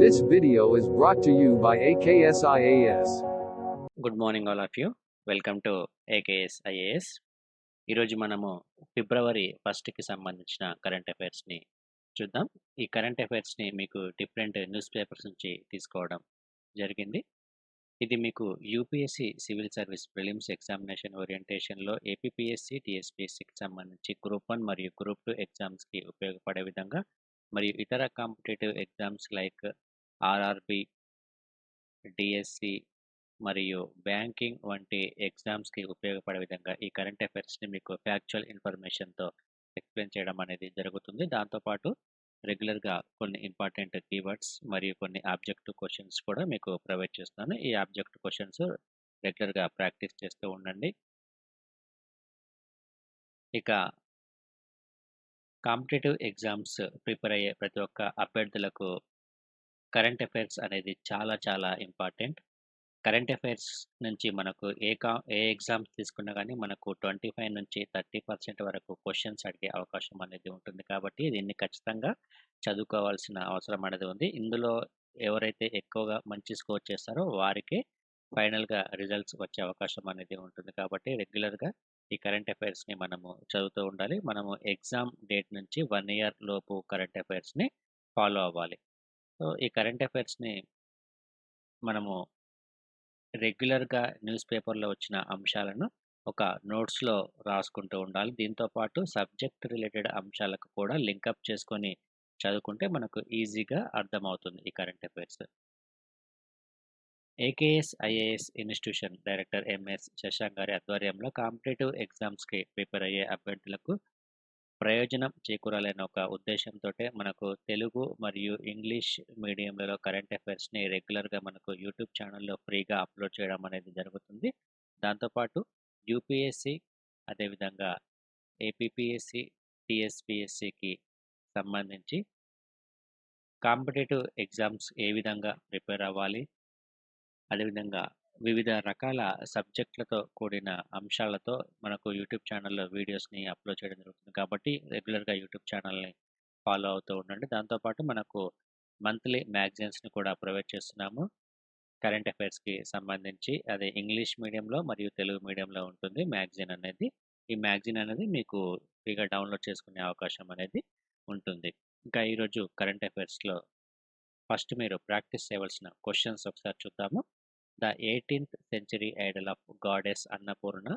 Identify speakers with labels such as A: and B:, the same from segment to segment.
A: This video is brought to you by AKSIAS.
B: Good morning all of you. Welcome to AKS IAS. ఈరోజు మనము ఫిబ్రవరి 1కి సంబంధించిన current అఫైర్స్ని చూద్దాం. ఈ కరెంట్ అఫైర్స్ని మీకు డిఫరెంట్ న్యూస్ పేపర్స్ నుంచి తీసుకోవడం జరిగింది. ఇది మీకు UPSC civil service prelims examination ఓరియంటేషన్లో ఏపీపీఎస్సి టీఎస్పీఎస్సికి సంబంధించి గ్రూప్ 1 మరియు గ్రూప్ 2 ఎగ్జామ్స్కి ఉపయోగపడే విధంగా మరియు ఇతర competitive exams like RRB, DSC మరియు బ్యాంకింగ్ వంటి ఎగ్జామ్స్కి ఉపయోగపడే విధంగా ఈ కరెంట్ అఫైర్స్ని మీకు ఫ్యాక్చువల్ ఇన్ఫర్మేషన్తో ఎక్స్ప్లెయిన్ చేయడం అనేది జరుగుతుంది. దాంతోపాటు రెగ్యులర్గా కొన్ని ఇంపార్టెంట్ కీవర్డ్స్ మరియు కొన్ని ఆబ్జెక్టివ్ క్వశ్చన్స్ కూడా మీకు ప్రొవైడ్ చేస్తాను. ఈ ఆబ్జెక్టివ్ క్వశ్చన్స్ రెగ్యులర్గా ప్రాక్టీస్ చేస్తూ ఉండండి. ఇక కాంపిటేటివ్ ఎగ్జామ్స్ ప్రిపేర్ అయ్యే ప్రతి ఒక్క అభ్యర్థులకు కరెంట్ అఫైర్స్ అనేది చాలా చాలా ఇంపార్టెంట్. కరెంట్ అఫైర్స్ నుంచి మనకు ఏ ఎగ్జామ్స్ తీసుకున్నా కానీ మనకు 25 నుంచి 30% వరకు క్వశ్చన్స్ అడిగే అవకాశం అనేది ఉంటుంది. కాబట్టి దీన్ని ఖచ్చితంగా చదువుకోవాల్సిన అవసరం అనేది ఉంది. ఇందులో ఎవరైతే ఎక్కువగా మంచి స్కోర్ చేస్తారో వారికే ఫైనల్గా రిజల్ట్స్ వచ్చే అవకాశం అనేది ఉంటుంది. కాబట్టి రెగ్యులర్గా ఈ కరెంట్ అఫైర్స్ని మనము చదువుతూ ఉండాలి. మనము ఎగ్జామ్ డేట్ నుంచి 1 ఇయర్ లోపు కరెంట్ అఫైర్స్ని ఫాలో అవ్వాలి. సో ఈ కరెంట్ అఫైర్స్ని మనము రెగ్యులర్గా న్యూస్ పేపర్లో వచ్చిన అంశాలను ఒక నోట్స్లో రాసుకుంటూ ఉండాలి. దీంతో పాటు సబ్జెక్ట్ రిలేటెడ్ అంశాలకు కూడా లింకప్ చేసుకొని చదువుకుంటే మనకు ఈజీగా అర్థమవుతుంది ఈ current affairs. AKS IAS institution director MS Shashank గారి ఆధ్వర్యంలో కాంపిటేటివ్ ఎగ్జామ్స్కి ప్రిపేర్ అయ్యే అభ్యర్థులకు ప్రయోజనం చేకూరాలనే ఒక ఉద్దేశంతో మనకు తెలుగు మరియు ఇంగ్లీష్ మీడియంలలో కరెంట్ అఫైర్స్ని రెగ్యులర్గా మనకు యూట్యూబ్ ఛానల్లో ఫ్రీగా అప్లోడ్ చేయడం అనేది జరుగుతుంది. దాంతోపాటు యూపీఎస్సి అదేవిధంగా ఏపీపీఎస్సి, టీఎస్పీఎస్సికి సంబంధించి కాంపిటేటివ్ ఎగ్జామ్స్ ఏ విధంగా ప్రిపేర్ అవ్వాలి, అదేవిధంగా వివిధ రకాల సబ్జెక్టులతో కూడిన అంశాలతో మనకు యూట్యూబ్ ఛానల్లో వీడియోస్ని అప్లోడ్ చేయడం జరుగుతుంది. కాబట్టి రెగ్యులర్గా యూట్యూబ్ ఛానల్ని ఫాలో అవుతూ ఉండండి. దాంతోపాటు మనకు మంత్లీ మ్యాగజైన్స్ని కూడా ప్రొవైడ్ చేస్తున్నాము కరెంట్ అఫైర్స్కి సంబంధించి. అది ఇంగ్లీష్ మీడియంలో మరియు తెలుగు మీడియంలో ఉంటుంది మ్యాగజైన్ అనేది. ఈ మ్యాగజైన్ అనేది మీకు ఫ్రీగా డౌన్లోడ్ చేసుకునే అవకాశం అనేది ఉంటుంది. ఇంకా ఈరోజు కరెంట్ అఫైర్స్లో ఫస్ట్ మీరు ప్రాక్టీస్ చేయవలసిన క్వశ్చన్స్ ఒకసారి చూద్దాము. The 18th century idol of goddess Annapurna,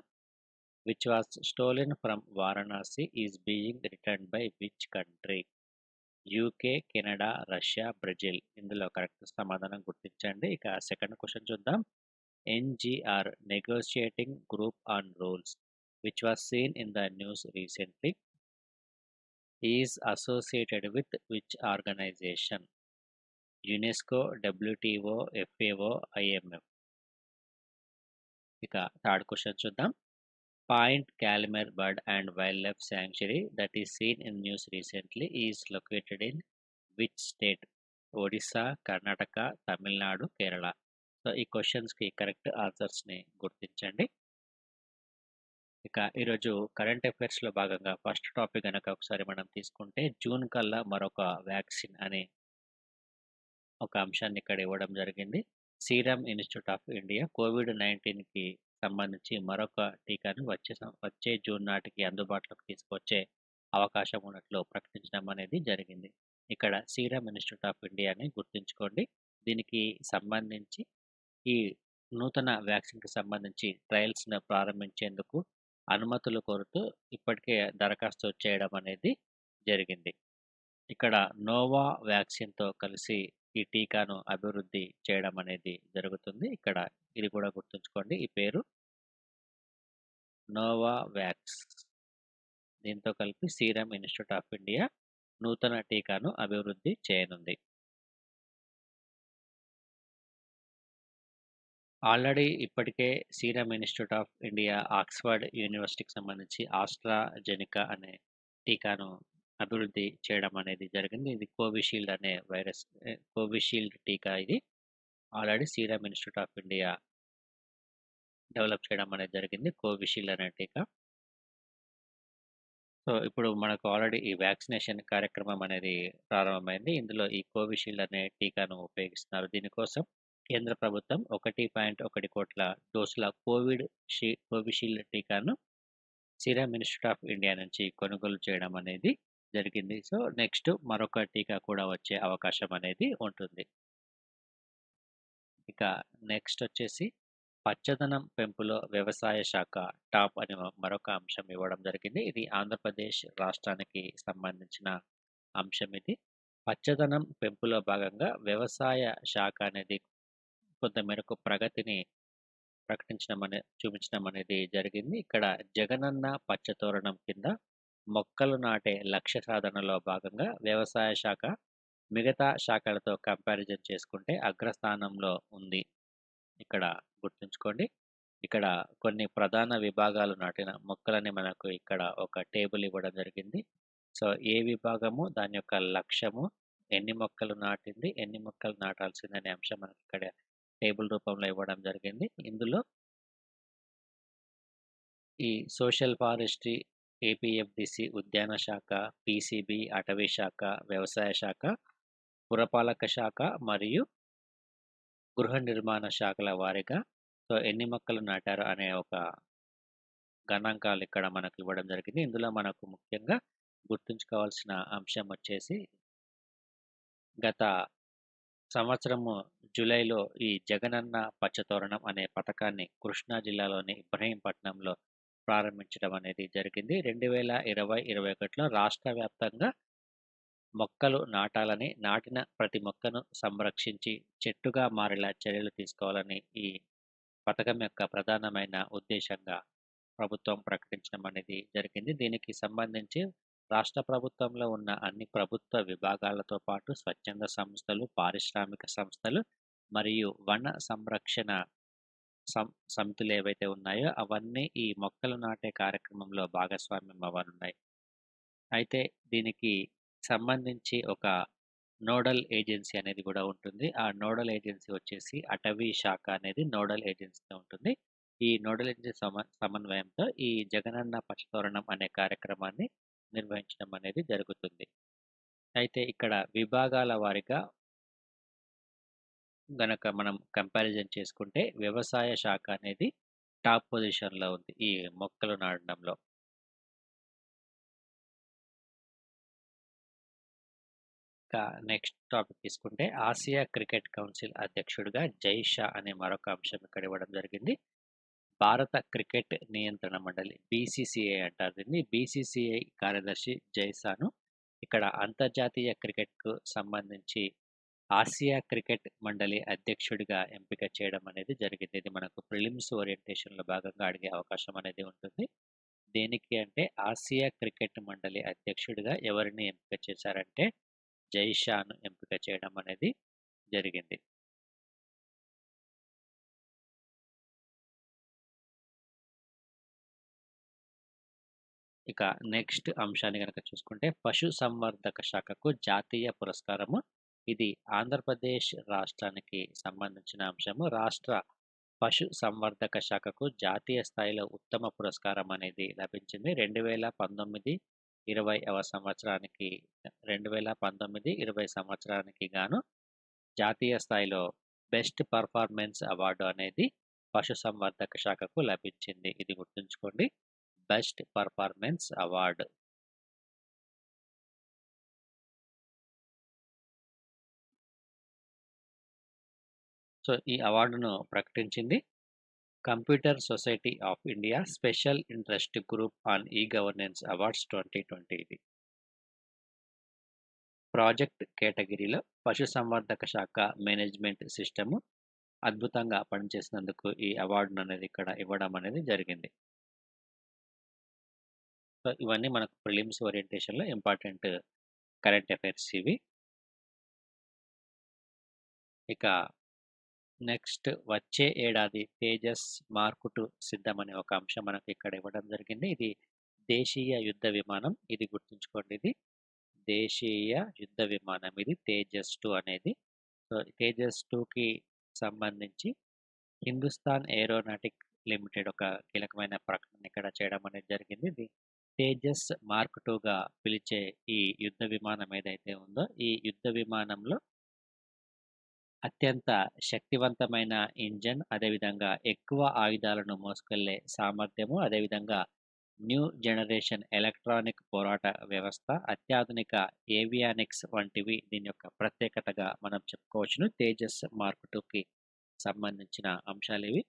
B: which was stolen from Varanasi, is being returned by which country? UK, Canada, Russia, Brazil. ఇందులో కరెక్ట్ సమాధానం గుర్తించండి. ఇక సెకండ్ క్వశ్చన్ చూద్దాం. NGR negotiating group on rules which was seen in the news recently is associated with which organisation? UNESCO, WTO, FAO, IMF. ఇక third question చూద్దాం. Point Calimere bird and wildlife sanctuary that is seen in news recently is located in which state? Odisha, Karnataka, Tamil Nadu, Kerala. So ఈ క్వశ్చన్స్కి correct ఆన్సర్స్ని గుర్తించండి. ఇక ఈరోజు current అఫైర్స్లో భాగంగా first topic కనుక ఒకసారి మనం తీసుకుంటే జూన్ కల్లా మరొక వ్యాక్సిన్ అనే ఒక అంశాన్ని ఇక్కడ ఇవ్వడం జరిగింది. సీరం ఇన్స్టిట్యూట్ ఆఫ్ ఇండియా కోవిడ్-19కి సంబంధించి మరొక టీకాను వచ్చే జూన్ నాటికి అందుబాటులోకి తీసుకొచ్చే అవకాశం ఉన్నట్లు ప్రకటించడం అనేది జరిగింది. ఇక్కడ సీరం ఇన్స్టిట్యూట్ ఆఫ్ ఇండియాని గుర్తుంచుకోండి. దీనికి సంబంధించి ఈ నూతన వ్యాక్సిన్కి సంబంధించి ట్రయల్స్ను ప్రారంభించేందుకు అనుమతులు కోరుతూ ఇప్పటికే దరఖాస్తు చేయడం అనేది జరిగింది. ఇక్కడ నోవా వ్యాక్సిన్తో కలిసి ఈ టీకాను అభివృద్ధి చేయడం అనేది జరుగుతుంది. ఇక్కడ ఇది కూడా గుర్తుంచుకోండి, ఈ పేరు నోవా వ్యాక్స్. దీంతో కలిపి సీరం ఇన్స్టిట్యూట్ ఆఫ్ ఇండియా నూతన టీకాను అభివృద్ధి చేయనుంది. ఆల్రెడీ ఇప్పటికే serum institute of India Oxford యూనివర్సిటీకి సంబంధించి ఆస్ట్రాజెనికా అనే టీకాను అభివృద్ధి చేయడం అనేది జరిగింది. ఇది కోవిషీల్డ్ అనే కోవిషీల్డ్ టీకా. ఇది already serum institute of India develop చేయడం అనేది జరిగింది, కోవిషీల్డ్ అనే టీకా. సో, ఇప్పుడు మనకు ఆల్రెడీ ఈ వ్యాక్సినేషన్ కార్యక్రమం అనేది ప్రారంభమైంది. ఇందులో ఈ కోవిషీల్డ్ అనే టీకాను ఉపయోగిస్తున్నారు. దీనికోసం కేంద్ర ప్రభుత్వం 1.1 కోట్ల డోసుల కోవిషీల్డ్ టీకాను సీరమ్ ఇన్‌స్టిట్యూట్ ఆఫ్ ఇండియా నుంచి కొనుగోలు చేయడం అనేది జరిగింది. సో, నెక్స్ట్ మరొక టీకా కూడా వచ్చే అవకాశం అనేది ఉంటుంది. ఇక నెక్స్ట్ వచ్చేసి పచ్చదనం పెంపులో వ్యవసాయ శాఖ టాప్ అని మరొక అంశం ఇవ్వడం జరిగింది. ఇది ఆంధ్రప్రదేశ్ రాష్ట్రానికి సంబంధించిన అంశం ఇది. పచ్చదనం పెంపులో భాగంగా వ్యవసాయ శాఖ అనేది కొంతమేరకు ప్రగతిని చూపించడం అనేది జరిగింది. ఇక్కడ జగనన్న పచ్చతోరణం కింద మొక్కలు నాటే లక్ష్య సాధనలో భాగంగా వ్యవసాయ శాఖ మిగతా శాఖలతో కంపారిజన్ చేసుకుంటే అగ్రస్థానంలో ఉంది. ఇక్కడ గుర్తుంచుకోండి. ఇక్కడ కొన్ని ప్రధాన విభాగాలు నాటిన మొక్కలని మనకు ఇక్కడ ఒక టేబుల్ ఇవ్వడం జరిగింది. సో, ఏ విభాగము, దాని యొక్క లక్ష్యము, ఎన్ని మొక్కలు నాటింది, ఎన్ని మొక్కలు నాటాల్సిందనే అంశం మనకి ఇక్కడ టేబుల్ రూపంలో ఇవ్వడం జరిగింది. ఇందులో ఈ సోషల్ ఫారెస్ట్రీ, ఏపీఎఫ్‌డిసి, ఉద్యాన శాఖ, పీసీబీ, అటవీ శాఖ, వ్యవసాయ శాఖ, పురపాలక శాఖ మరియు గృహ నిర్మాణ శాఖల వారీగా సో, ఎన్ని మొక్కలు నాటారు అనే ఒక గణాంకాలు ఇక్కడ మనకు ఇవ్వడం జరిగింది. ఇందులో మనకు ముఖ్యంగా గుర్తుంచుకోవాల్సిన అంశం వచ్చేసి గత సంవత్సరము జూలైలో ఈ జగనన్న పచ్చతోరణం అనే పథకాన్ని కృష్ణా జిల్లాలోని ఇబ్రహీంపట్నంలో ప్రారంభించడం అనేది జరిగింది. 2020, 2021లో రాష్ట్ర వ్యాప్తంగా మొక్కలు నాటాలని, నాటిన ప్రతి మొక్కను సంరక్షించి చెట్టుగా మారేలా చర్యలు తీసుకోవాలని ఈ పథకం యొక్క ప్రధానమైన ఉద్దేశంగా ప్రభుత్వం ప్రకటించడం అనేది జరిగింది. దీనికి సంబంధించి రాష్ట్ర ప్రభుత్వంలో ఉన్న అన్ని ప్రభుత్వ విభాగాలతో పాటు స్వచ్ఛంద సంస్థలు, పారిశ్రామిక సంస్థలు మరియు వన సంరక్షణ సమితులు ఏవైతే ఉన్నాయో అవన్నీ ఈ మొక్కలు నాటే కార్యక్రమంలో భాగస్వామ్యం అవ్వనున్నాయి. అయితే దీనికి సంబంధించి ఒక నోడల్ ఏజెన్సీ అనేది కూడా ఉంటుంది. ఆ నోడల్ ఏజెన్సీ వచ్చేసి అటవీ శాఖ అనేది నోడల్ ఏజెన్సీగా ఉంటుంది. ఈ నోడల్ ఏజెన్సీ సమన్వయంతో ఈ జగనన్న పచ్చతోరణం అనే కార్యక్రమాన్ని నిర్వహించడం అనేది జరుగుతుంది. అయితే ఇక్కడ విభాగాల వారీగా గనక మనం కంపారిజన్ చేసుకుంటే వ్యవసాయ శాఖ అనేది టాప్ పొజిషన్‌లో ఉంది ఈ మొక్కలు నాటడంలో. ఇక నెక్స్ట్ టాపిక్ తీసుకుంటే ఆసియా క్రికెట్ కౌన్సిల్ అధ్యక్షుడిగా జై షా అనే మరొక అంశం ఇక్కడ ఇవ్వడం జరిగింది. భారత క్రికెట్ నియంత్రణ మండలి బీసీసీఐ అంటారు దీన్ని. బీసీసీఐ కార్యదర్శి జై షాను ఇక్కడ అంతర్జాతీయ క్రికెట్‌కు సంబంధించి ఆసియా క్రికెట్ మండలి అధ్యక్షుడిగా ఎంపిక చేయడం అనేది జరిగింది. ఇది మనకు ప్రిలిమ్స్ ఓరియంటేషన్‌లో భాగంగా అడిగే అవకాశం అనేది ఉంటుంది. దేనికి అంటే ఆసియా క్రికెట్ మండలి అధ్యక్షుడిగా ఎవరిని ఎంపిక చేశారంటే జై షాను ఎంపిక చేయడం అనేది జరిగింది. ఇక నెక్స్ట్ అంశాన్ని గనక చూసుకుంటే పశు సంవర్ధక శాఖకు జాతీయ పురస్కారము. ఇది ఆంధ్రప్రదేశ్ రాష్ట్రానికి సంబంధించిన అంశము. రాష్ట్ర పశు సంవర్ధక శాఖకు జాతీయ స్థాయిలో ఉత్తమ పురస్కారం అనేది లభించింది. 2019-20 సంవత్సరానికి గాను జాతీయ స్థాయిలో బెస్ట్ పర్ఫార్మెన్స్ అవార్డు అనేది పశు సంవర్ధక శాఖకు లభించింది. ఇది గుర్తుంచుకోండి. Best performance award. సో, ఈ అవార్డును ప్రకటించింది computer society of India special interest group on e governance awards 2020 ఇది. ప్రాజెక్ట్ కేటగిరీలో పశుసంవర్ధక శాఖ మేనేజ్మెంట్ సిస్టము అద్భుతంగా పనిచేసినందుకు ఈ అవార్డును అనేది ఇక్కడ ఇవ్వడం అనేది జరిగింది. సో, ఇవన్నీ మనకు ప్రిలిమ్స్ ఓరియంటేషన్‌లో ఇంపార్టెంట్ కరెంట్ అఫైర్స్ ఇవి. ఇక నెక్స్ట్ వచ్చే ఏడాది తేజస్ మార్క్ 2 సిద్ధమనే ఒక అంశం మనకు ఇక్కడ ఇవ్వడం జరిగింది. ఇది దేశీయ యుద్ధ విమానం. ఇది గుర్తుంచుకోండి. ఇది దేశీయ యుద్ధ విమానం. ఇది తేజస్ 2 అనేది. సో, తేజస్ 2కి సంబంధించి హిందుస్థాన్ ఏరోనాటిక్ లిమిటెడ్ ఒక కీలకమైన ప్రకటన ఇక్కడ చేయడం అనేది జరిగింది. తేజస్ మార్క్ 2గా పిలిచే ఈ యుద్ధ విమానం ఏదైతే ఉందో, ఈ యుద్ధ విమానంలో అత్యంత శక్తివంతమైన ఇంజన్, అదేవిధంగా ఎక్కువ ఆయుధాలను మోసుకెళ్లే సామర్థ్యము, అదేవిధంగా న్యూ జనరేషన్ ఎలక్ట్రానిక్ పోరాట వ్యవస్థ, అత్యాధునిక ఏవియానిక్స్ వంటివి దీని యొక్క ప్రత్యేకతగా మనం చెప్పుకోవచ్చును. తేజస్ మార్క్ 2కి సంబంధించిన అంశాలివి.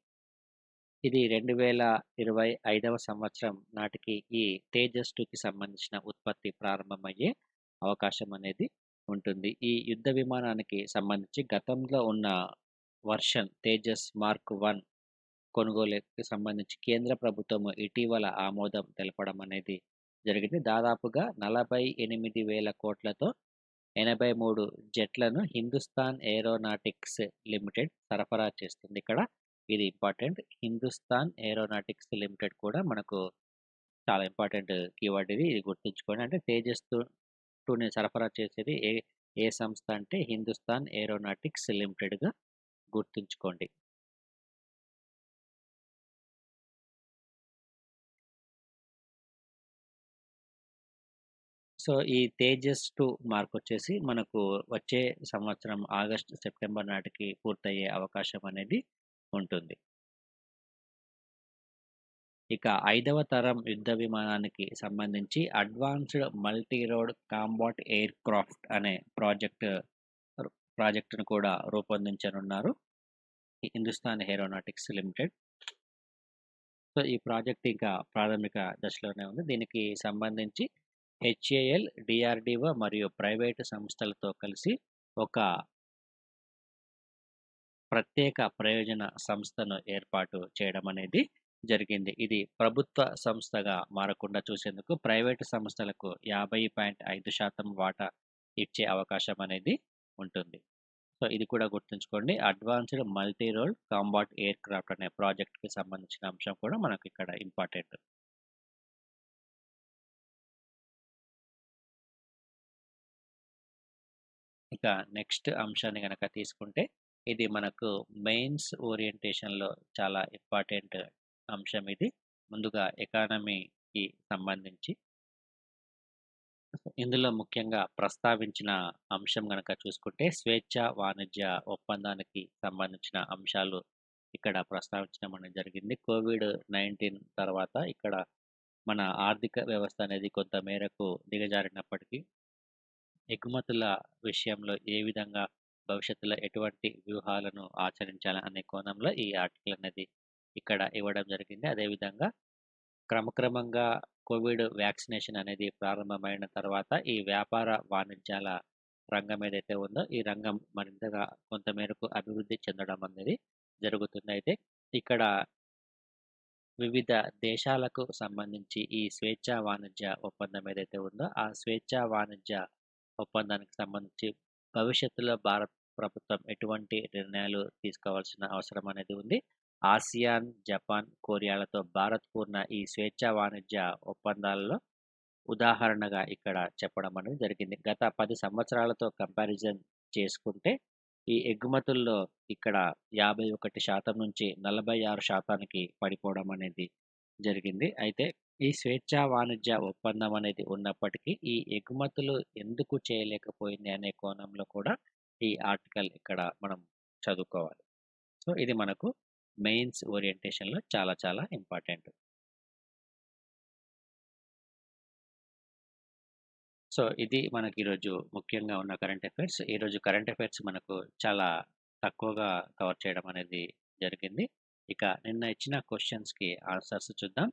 B: ఇది 2025వ సంవత్సరం నాటికి ఈ తేజస్ 2కి సంబంధించిన ఉత్పత్తి ప్రారంభమయ్యే అవకాశం అనేది ఉంటుంది. ఈ యుద్ధ విమానానికి సంబంధించి గతంలో ఉన్న వర్షన్ తేజస్ మార్క్ 1 కొనుగోలుకి సంబంధించి కేంద్ర ప్రభుత్వం ఇటీవల ఆమోదం తెలపడం అనేది జరిగింది. దాదాపుగా 48,000 కోట్లతో 83 జెట్లను హిందుస్థాన్ ఏరోనాటిక్స్ లిమిటెడ్ సరఫరా చేస్తుంది. ఇక్కడ ఇది ఇంపార్టెంట్. హిందుస్థాన్ ఏరోనాటిక్స్ లిమిటెడ్ కూడా మనకు చాలా ఇంపార్టెంట్ కీవర్డ్ ఇది. ఇది గుర్తుంచుకోండి. అంటే తేజస్ 2ని సరఫరా చేసేది ఏ సంస్థ అంటే హిందుస్థాన్ ఏరోనాటిక్స్ లిమిటెడ్‌గా గుర్తుంచుకోండి. సో, ఈ తేజస్ 2 మార్కొచ్చేసి మనకు వచ్చే సంవత్సరం ఆగస్ట్, సెప్టెంబర్ నాటికి పూర్తయ్యే అవకాశం అనేది ఉంటుంది. ఇక 5వ తరం యుద్ధ విమానానికి సంబంధించి advanced multi road combat aircraft అనే ప్రాజెక్ట్‌ను కూడా రూపొందించనున్నారు హిందుస్థాన్ ఏరోనాటిక్స్ లిమిటెడ్. సో, ఈ ప్రాజెక్ట్ ఇంకా ప్రాథమిక దశలోనే ఉంది. దీనికి సంబంధించి హెచ్ఏఎల్, డిఆర్‌డిఓ మరియు ప్రైవేటు సంస్థలతో కలిసి ఒక ప్రత్యేక ప్రయోజన సంస్థను ఏర్పాటు చేయడం అనేది జరిగింది. ఇది ప్రభుత్వ సంస్థగా మారకుండా చూసేందుకు ప్రైవేటు సంస్థలకు 50.5% వాటా ఇచ్చే అవకాశం అనేది ఉంటుంది. సో, ఇది కూడా గుర్తుంచుకోండి. Advanced multi role combat aircraft అనే ప్రాజెక్ట్‌కి సంబంధించిన అంశం కూడా మనకు ఇక్కడ ఇంపార్టెంట్. ఇక నెక్స్ట్ అంశాన్ని గనక తీసుకుంటే, ఇది మనకు మెయిన్స్ ఓరియంటేషన్‌లో చాలా ఇంపార్టెంట్ అంశం ఇది. ముందుగా ఎకానమీకి సంబంధించి ఇందులో ముఖ్యంగా ప్రస్తావించిన అంశం గనక చూసుకుంటే, స్వేచ్ఛా వాణిజ్య ఒప్పందానికి సంబంధించిన అంశాలు ఇక్కడ ప్రస్తావించడం అనేది జరిగింది. కోవిడ్-19 తర్వాత ఇక్కడ మన ఆర్థిక వ్యవస్థ అనేది కొంత మేరకు దిగజారినప్పటికీ, ఎగుమతుల విషయంలో ఏ విధంగా భవిష్యత్తులో ఎటువంటి వ్యూహాలను ఆచరించాలి అనే కోణంలో ఈ ఆర్టికల్ అనేది ఇక్కడ ఇవ్వడం జరిగింది. అదేవిధంగా క్రమక్రమంగా కోవిడ్ వ్యాక్సినేషన్ అనేది ప్రారంభమైన తర్వాత ఈ వ్యాపార వాణిజ్యాల రంగం ఏదైతే ఉందో, ఈ రంగం మరింతగా కొంత మేరకు అభివృద్ధి చెందడం అనేది జరుగుతుంది. అయితే ఇక్కడ వివిధ దేశాలకు సంబంధించి ఈ స్వేచ్ఛా వాణిజ్య ఒప్పందం ఏదైతే ఉందో, ఆ స్వేచ్ఛా వాణిజ్య ఒప్పందానికి సంబంధించి భవిష్యత్తులో భారత్ ప్రభుత్వం ఎటువంటి నిర్ణయాలు తీసుకోవాల్సిన అవసరం అనేది ఉంది. ఆసియాన్, జపాన్, కొరియాలతో భారత్ పూర్ణ ఈ స్వేచ్ఛా వాణిజ్య ఒప్పందాలలో ఉదాహరణగా ఇక్కడ చెప్పడం అనేది జరిగింది. గత 10 సంవత్సరాలతో కంపారిజన్ చేసుకుంటే ఈ ఎగుమతుల్లో ఇక్కడ 51% నుంచి 46%కి పడిపోవడం అనేది జరిగింది. అయితే ఈ స్వేచ్ఛా వాణిజ్య ఒప్పందం అనేది ఉన్నప్పటికీ ఈ ఎగుమతులు ఎందుకు చేయలేకపోయింది అనే కోణంలో కూడా ఈ ఆర్టికల్ ఇక్కడ మనం చదువుకోవాలి. సో, ఇది మనకు మెయిన్స్ ఓరియంటేషన్‌లో చాలా చాలా ఇంపార్టెంట్. సో, ఇది మనకి ఈరోజు ముఖ్యంగా ఉన్న కరెంట్ అఫైర్స్. ఈరోజు కరెంట్ అఫైర్స్ మనకు చాలా తక్కువగా కవర్ చేయడం అనేది జరిగింది. ఇక నిన్న ఇచ్చిన క్వెషన్స్‌కి ఆన్సర్స్ చూద్దాం.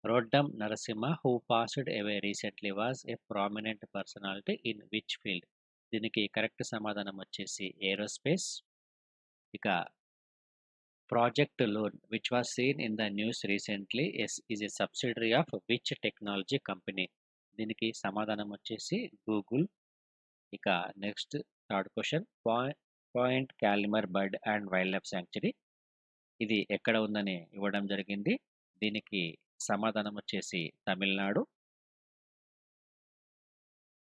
B: Roddam Narasimha who passed away recently was a prominent personality in which field? దీనికి కరెక్ట్ సమాధానం వచ్చేసి ఏరోస్పేస్. ఇక project loon which was seen in the news recently is a subsidiary of which technology company? దీనికి సమాధానం వచ్చేసి గూగుల్. ఇక next third question point Calimere bird and wildlife sanctuary ఇది ఎక్కడ ఉందని ఇవ్వడం జరిగింది. దీనికి సమాధానం వచ్చేసి తమిళనాడు.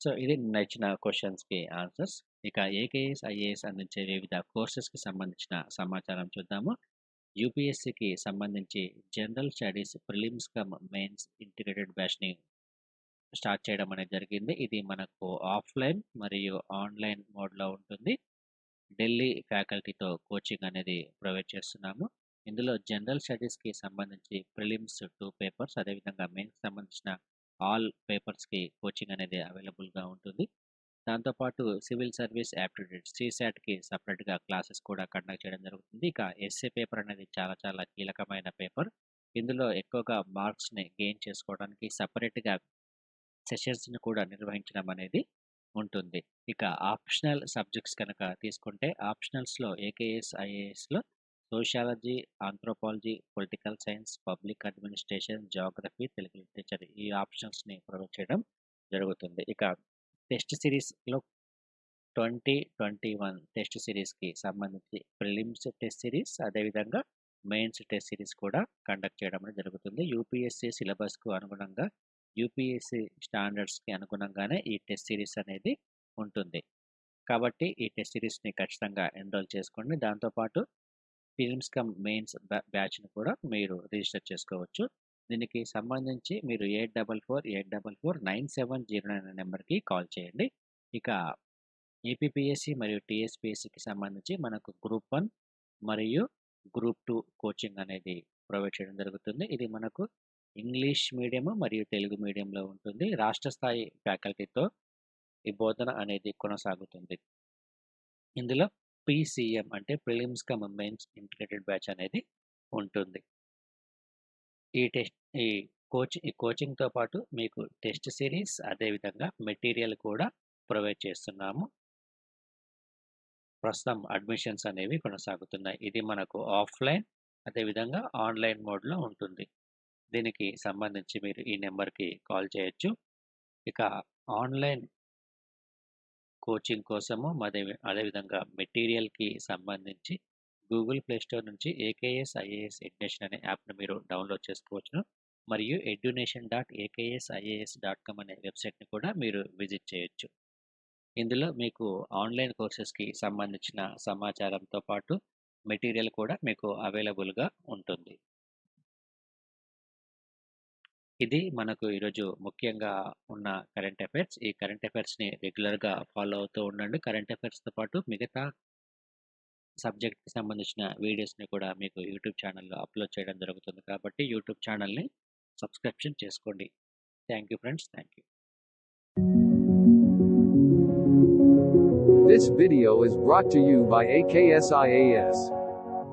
B: సో, ఇది నిన్న ఇచ్చిన క్వెషన్స్‌కి ఆన్సర్స్. ఇక ఏకేఎస్, ఐఏఎస్ అందించే వివిధ కోర్సెస్‌కి సంబంధించిన సమాచారం చూద్దాము. యూపీఎస్సీకి సంబంధించి general studies prelims cum mains integrated బ్యాచ్‌ని స్టార్ట్ చేయడం అనేది జరిగింది. ఇది మనకు ఆఫ్‌లైన్ మరియు ఆన్‌లైన్ మోడ్‌లో ఉంటుంది. ఢిల్లీ ఫ్యాకల్టీతో కోచింగ్ అనేది ప్రొవైడ్ చేస్తున్నాము. ఇందులో జనరల్ స్టడీస్‌కి సంబంధించి ప్రిలిమ్స్ 2 పేపర్స్ అదేవిధంగా మెయిన్స్‌కి సంబంధించిన ఆల్ పేపర్స్‌కి కోచింగ్ అనేది అవైలబుల్‌గా ఉంటుంది. దాంతో పాటు సివిల్ సర్వీస్ యాప్టిట్యూడ్ సీసాట్‌కి సెపరేట్‌గా క్లాసెస్ కూడా కండక్ట్ చేయడం జరుగుతుంది. ఇక ఎస్ఏ పేపర్ అనేది చాలా చాలా కీలకమైన పేపర్. ఇందులో ఎక్కువగా మార్క్స్‌ని గెయిన్ చేసుకోవడానికి సెపరేట్‌గా సెషన్స్‌ని కూడా నిర్వహించడం అనేది ఉంటుంది. ఇక ఆప్షనల్ సబ్జెక్ట్స్ కనుక తీసుకుంటే ఆప్షనల్స్‌లో ఏకేఎస్, ఐఏఎస్‌లో sociology, anthropology, political science, public administration, geography, Telugu literature ఈ ఆప్షన్స్‌ని ప్రొవైడ్ చేయడం జరుగుతుంది. ఇక టెస్ట్ సిరీస్‌లో 2021 టెస్ట్ సిరీస్‌కి సంబంధించి ప్రిలిమ్స్ టెస్ట్ సిరీస్ అదేవిధంగా మెయిన్స్ టెస్ట్ సిరీస్ కూడా కండక్ట్ చేయడం అనేది జరుగుతుంది. యూపీఎస్సీ సిలబస్‌కు అనుగుణంగా యూపీఎస్సీ స్టాండర్డ్స్‌కి అనుగుణంగానే ఈ టెస్ట్ సిరీస్ అనేది ఉంటుంది. కాబట్టి ఈ టెస్ట్ సిరీస్‌ని ఖచ్చితంగా ఎన్రోల్ చేసుకోండి. దాంతో పాటు ప్రిలిమ్స్ కమ్ మెయిన్స్ బ్యాచ్‌ని కూడా మీరు రిజిస్టర్ చేసుకోవచ్చు. దీనికి సంబంధించి మీరు 8448449709 అనే నెంబర్‌కి కాల్ చేయండి. ఇక ఏపీపీఎస్సీ మరియు టీఎస్పీఎస్సీకి సంబంధించి మనకు గ్రూప్ 1 మరియు గ్రూప్ 2 కోచింగ్ అనేది ప్రొవైడ్ చేయడం జరుగుతుంది. ఇది మనకు ఇంగ్లీష్ మీడియం మరియు తెలుగు మీడియంలో ఉంటుంది. రాష్ట్ర స్థాయి ఫ్యాకల్టీతో ఈ బోధన అనేది కొనసాగుతుంది. ఇందులో పీసీఎం అంటే prelims cum mains integrated batch అనేది ఉంటుంది. ఈ కోచింగ్‌తో పాటు మీకు టెస్ట్ సిరీస్ అదేవిధంగా మెటీరియల్ కూడా ప్రొవైడ్ చేస్తున్నాము. ప్రస్తుతం అడ్మిషన్స్ అనేవి కొనసాగుతున్నాయి. ఇది మనకు ఆఫ్‌లైన్ అదేవిధంగా ఆన్‌లైన్ మోడ్‌లో ఉంటుంది. దీనికి సంబంధించి మీరు ఈ నెంబర్‌కి కాల్ చేయొచ్చు. ఇక ఆన్‌లైన్ కోచింగ్ కోసము అదేవిధంగా మెటీరియల్‌కి సంబంధించి గూగుల్ ప్లే స్టోర్ నుంచి ఏకేఎస్ ఐఏఎస్ ఎడ్యునేషన్ అనే యాప్‌ని మీరు డౌన్‌లోడ్ చేసుకోవచ్చును. మరియు edunation.akesias.com అనే వెబ్‌సైట్‌ని కూడా మీరు విజిట్ చేయొచ్చు. ఇందులో మీకు ఆన్‌లైన్ కోర్సెస్‌కి సంబంధించిన సమాచారంతో పాటు మెటీరియల్ కూడా మీకు అవైలబుల్‌గా ఉంటుంది. ఇది మనకు ఈరోజు ముఖ్యంగా ఉన్న కరెంట్ అఫైర్స్. ఈ కరెంట్ అఫైర్స్‌ని రెగ్యులర్‌గా ఫాలో అవుతూ ఉండండి. కరెంట్ అఫైర్స్‌తో పాటు మిగతా సబ్జెక్ట్‌కి సంబంధించిన వీడియోస్‌ని కూడా మీకు యూట్యూబ్ ఛానల్‌లో అప్‌లోడ్ చేయడం జరుగుతుంది కాబట్టి యూట్యూబ్ ఛానల్‌ని సబ్స్క్రిప్షన్ చేసుకోండి. Thank you friends. Thank you.
A: This video is brought to you by AKSIAS.